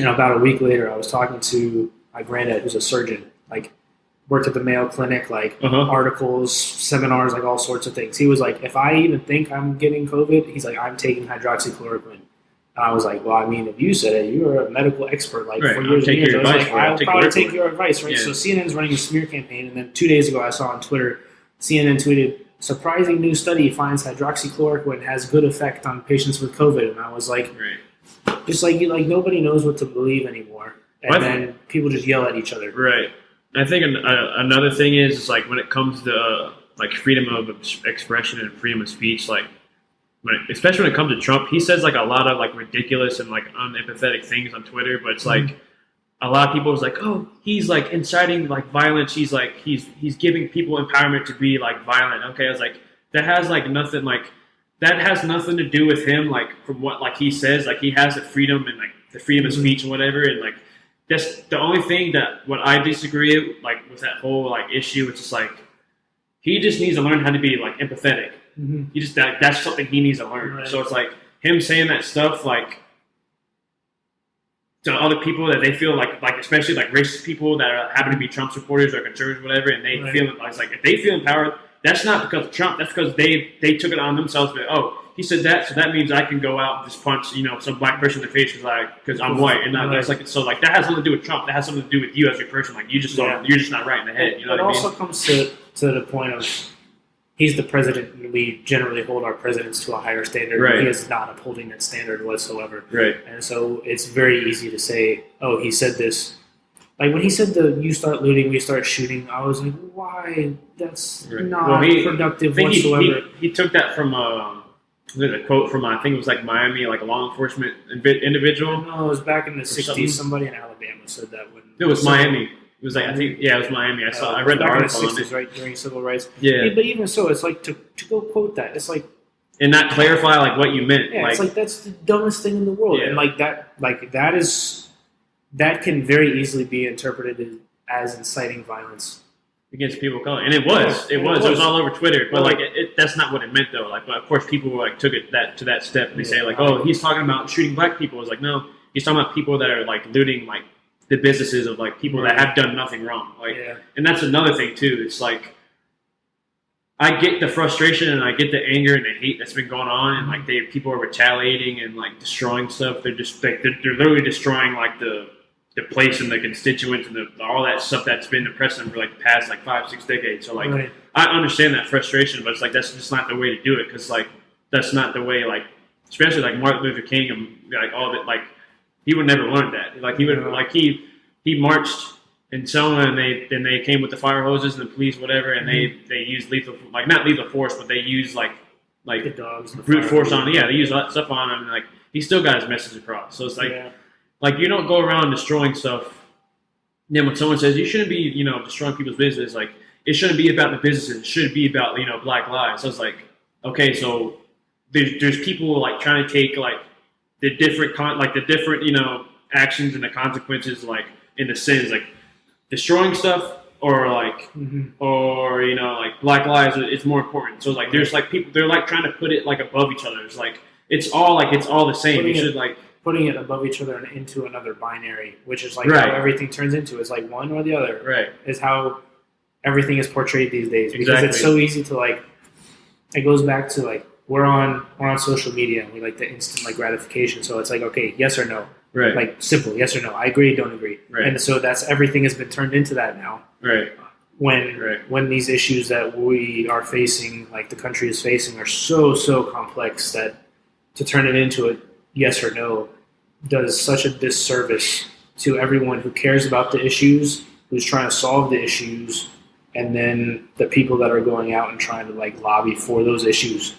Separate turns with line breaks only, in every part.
And about a week later, I was talking to my granddad, who's a surgeon, like worked at the Mayo Clinic, like articles, seminars, like all sorts of things. He was like, if I even think I'm getting COVID, he's like, I'm taking hydroxychloroquine. And I was like, well, I mean, if you said it, you're a medical expert, like for years and years. I was like, I'll probably take your advice, right? Yeah. So CNN's running a smear campaign, and then 2 days ago, I saw on Twitter, CNN tweeted, surprising new study finds hydroxychloroquine has good effect on patients with COVID. And I was like, just like nobody knows what to believe anymore. And then people just yell at each other.
Right. I think another thing is like when it comes to like freedom of expression and freedom of speech, like especially when it comes to Trump, he says like a lot of like ridiculous and like unempathetic things on Twitter, but it's like a lot of people is like, oh, he's like inciting like violence. He's like he's giving people empowerment to be like violent. Okay, I was like, that has nothing to do with him. Like from what like he says, like he has the freedom and like the freedom of speech and whatever, and like. That's the only thing that what I disagree like with that whole like issue. It's just like he just needs to learn how to be like empathetic. He just that's something he needs to learn. Right. So it's like him saying that stuff like to other people that they feel like especially like racist people that happen to be Trump supporters or conservatives or whatever, and they feel like if they feel empowered, that's not because of Trump. That's because they took it on themselves. But he said that, so that means I can go out and just punch, some black person in the face because I'm white, and that's like so like that has nothing to do with Trump. That has something to do with you as your person. Like you're just not right in the head. You know what I mean?
It also comes to the point of he's the president, and we generally hold our presidents to a higher standard. Right. He is not upholding that standard whatsoever.
Right.
And so it's very easy to say, oh, he said this. Like when he said you start looting, we start shooting, I was like, why? That's not productive whatsoever.
He took that from a quote from I think it was like Miami, like a law enforcement individual.
No, it was back in the '60s. Somebody in Alabama said that when
it was Miami. It was like it was Miami. I read the article
in the '60s, right during civil rights. Yeah, but even so, it's like to go quote that. It's like
and not clarify like what you meant.
Yeah, it's like that's the dumbest thing in the world, and that can very easily be interpreted as inciting violence
against people of color, and it was all over Twitter. But like, that's not what it meant though. Like, of course, people like took it to that step. And they say like, oh, he's talking about shooting black people. It's like, no, he's talking about people that are like looting like the businesses of like people that have done nothing wrong. Like, and that's another thing too. It's like, I get the frustration and I get the anger and the hate that's been going on, and like people are retaliating and like destroying stuff. They're just like they're literally destroying like the place and the constituents and all that stuff that's been oppressing them for like the past like 5-6 decades. So like I understand that frustration, but it's like that's just not the way to do it, because like that's not the way, like especially like Martin Luther King and like all of it, like he would never learn that. Like he would like he marched in Selma and they came with the fire hoses and the police whatever, and they used lethal, like not lethal force, but they used like
the dogs, the
brute force on him. Yeah, they used that stuff on him, and like he still got his message across. So it's like. Like, you don't go around destroying stuff. Then when someone says you shouldn't be, destroying people's business, like, it shouldn't be about the businesses. It should be about, black lives. So it's like, okay, so there's people, like, trying to take, like, the different, actions and the consequences, like, in the sins, like, destroying stuff or, like, like, black lives is more important. So, like, there's, like, people, they're, like, trying to put it, like, above each other. It's, like, it's all the same. You should, like...
Putting it above each other and into another binary, which is like how everything turns into. It's like one or the other.
Right.
Is how everything is portrayed these days. Because it's so easy to like. It goes back to like we're on social media and we like the instant like gratification. So it's like, okay, yes or no.
Right.
Like simple, yes or no. I agree, don't agree.
Right.
And so that's everything has been turned into that now.
Right.
When these issues that we are facing, like the country is facing, are so complex that to turn it into a yes or no does such a disservice to everyone who cares about the issues, who's trying to solve the issues, and then the people that are going out and trying to like lobby for those issues,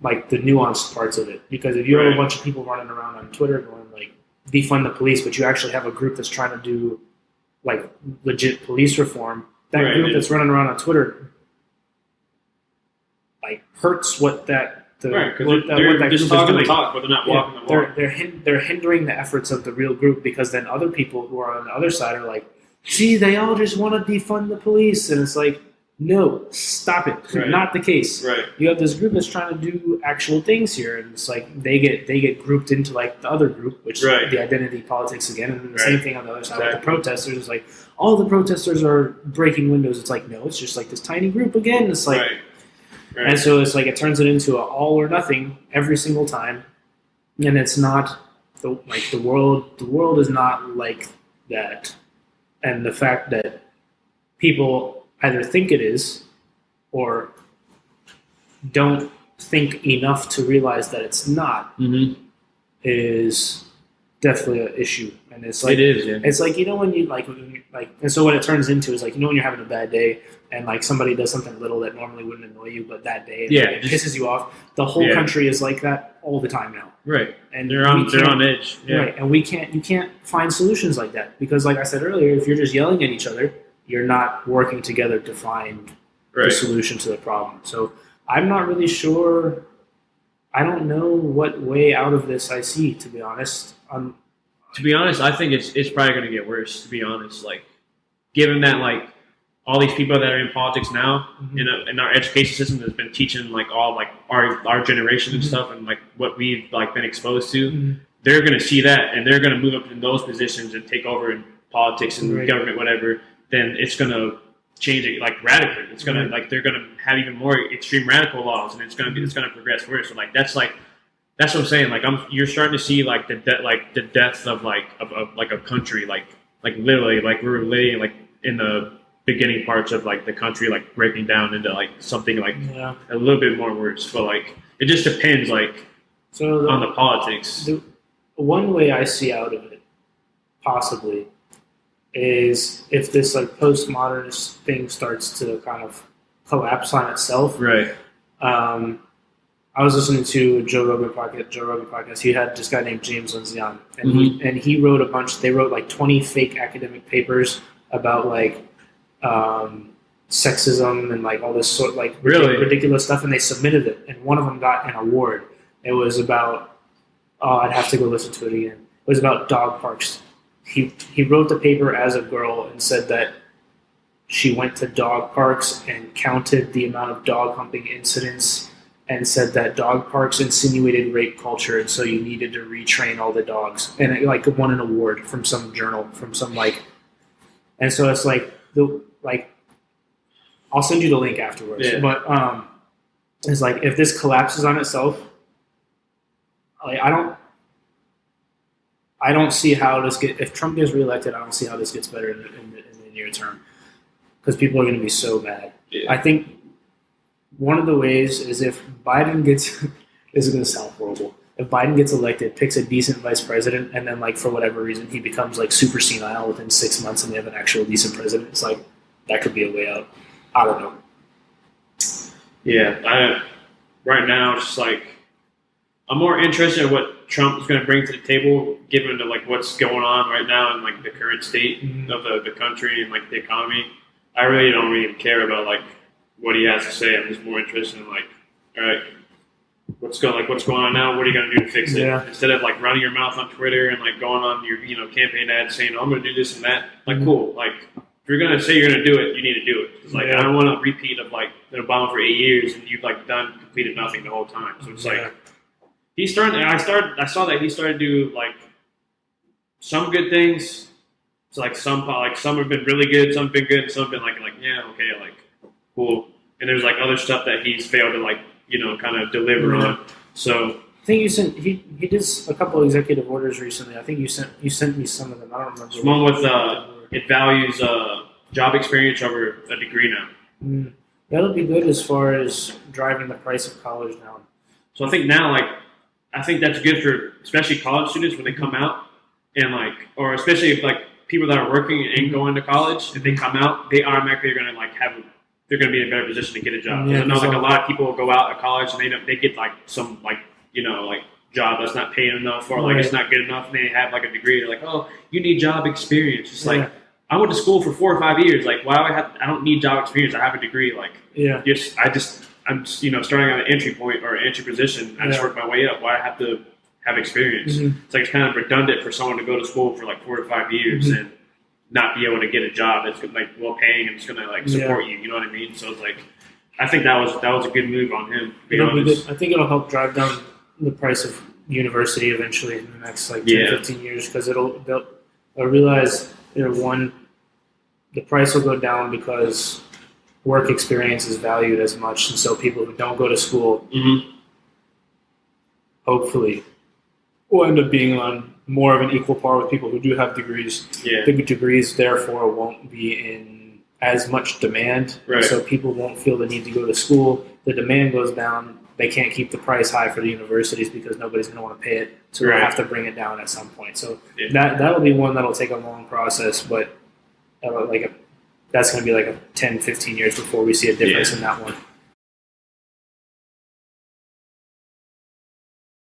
like the nuanced parts of it. Because if you have a bunch of people running around on Twitter going like defund the police, but you actually have a group that's trying to do like legit police reform, that group that's running around on Twitter like hurts what that
they're just talking the talk, but they're not walking the walk.
They're hindering the efforts of the real group, because then other people who are on the other side are like, see, they all just want to defund the police, and it's like, No, stop it.
Right.
Not the case.
Right.
You have this group that's trying to do actual things here, and it's like they get grouped into like the other group, which is the identity politics again, and then the same thing on the other side with the protesters. It's like all the protesters are breaking windows. It's like no, it's just like this tiny group again. It's like, and so it's like it turns it into an all or nothing every single time, and it's not the world. The world is not like that, and the fact that people either think it is or don't think enough to realize that it's not is definitely an issue. And it's like,
it is, yeah.
It's like, when you like, and so what it turns into is like, when you're having a bad day and like somebody does something little that normally wouldn't annoy you, but that day it pisses you off. The whole country is like that all the time now.
Right. And they're on edge. Yeah.
Right. And you can't find solutions like that because like I said earlier, if you're just yelling at each other, you're not working together to find the solution to the problem. So I'm not really sure. I don't know what way out of this I see, to be honest.
To be honest, I think it's probably going to get worse, to be honest. Like, given that, like, all these people that are in politics now, in our education system has been teaching, like, all, like, our generation and stuff and, like, what we've, like, been exposed to, they're going to see that and they're going to move up in those positions and take over in politics and government, whatever. Then it's going to change it like radically. It's going to like they're going to have even more extreme radical laws, and it's going to progress worse. So like that's what I'm saying. Like you're starting to see like the death of a country like literally like we're literally like in the beginning parts of like the country like breaking down into like something like a little bit more worse. But like it just depends like on the politics.
The one way I see out of it possibly is if this like postmodernist thing starts to kind of collapse on itself.
Right.
I was listening to Joe Rogan podcast. He had this guy named James Lindsay on, and he wrote a bunch. They wrote like 20 fake academic papers about like sexism and like all this sort like ridiculous stuff, and they submitted it. And one of them got an award. It was about I'd have to go listen to it again. It was about dog parks. He wrote the paper as a girl and said that she went to dog parks and counted the amount of dog humping incidents and said that dog parks insinuated rape culture, and so you needed to retrain all the dogs. And it like won an award from some journal, from some like, and so it's like I'll send you the link afterwards. Yeah. But it's like if this collapses on itself, like I don't see how this if Trump gets reelected, I don't see how this gets better in the near term because people are going to be so bad. Yeah. I think one of the ways is if Biden gets this is going to sound horrible. If Biden gets elected, picks a decent vice president, and then like for whatever reason he becomes like super senile within 6 months, and they have an actual decent president, it's like that could be a way out. I don't know.
Yeah, right now it's just like I'm more interested in what Trump is going to bring to the table, given like what's going on right now and like the current state of the country and like the economy. I really don't really care about like what he has to say. I'm just more interested in like, all right, what's going on now? What are you going to do to fix it? Yeah. Instead of like running your mouth on Twitter and like going on your campaign ads saying, oh, I'm going to do this and that. Like, cool. Like if you're going to say you're going to do it, you need to do it. It's like I don't want a repeat of like Obama for 8 years and you've like completed nothing the whole time. So it's like. He's starting. I saw that he started to do like some good things. So like some have been really good, some have been good, some have been like yeah, okay, like cool. And there's like other stuff that he's failed to like kind of deliver on. So
I think you sent he did a couple of executive orders recently. I think you sent me some of them. I don't remember.
One with it values job experience over a degree now.
That'll be good as far as driving the price of college down.
So I think now I think that's good for especially college students when they come out and or especially if like people that are working and ain't going to college, if they come out, they automatically are going to they're going to be in a better position to get a job. Yeah, I know like a lot of people go out of college and they get like some job that's not paying enough or like it's not good enough and they have like a degree. They're like, oh, you need job experience. It's like I went to school for 4 or 5 years. Like why do I don't need job experience. I have a degree. Like I'm starting at an entry point or an entry position. I just work my way up. Why I have to have experience? It's like it's kind of redundant for someone to go to school for like 4 to 5 years and not be able to get a job that's like well paying and it's going to like support you. You know what I mean? So it's like, I think that was a good move on him. To be honest.
I think it'll help drive down the price of university eventually in the next like 10, 15 years because they'll realize the price will go down because work experience is valued as much, and so people who don't go to school, hopefully, will end up being on more of an equal par with people who do have degrees.
Yeah.
The degrees, therefore, won't be in as much demand, so people won't feel the need to go to school. The demand goes down. They can't keep the price high for the universities because nobody's going to want to pay it, so they'll have to bring it down at some point. So that'll be one that'll take a long process, but that's going to be like a 10, 15 years before we see a difference in that one.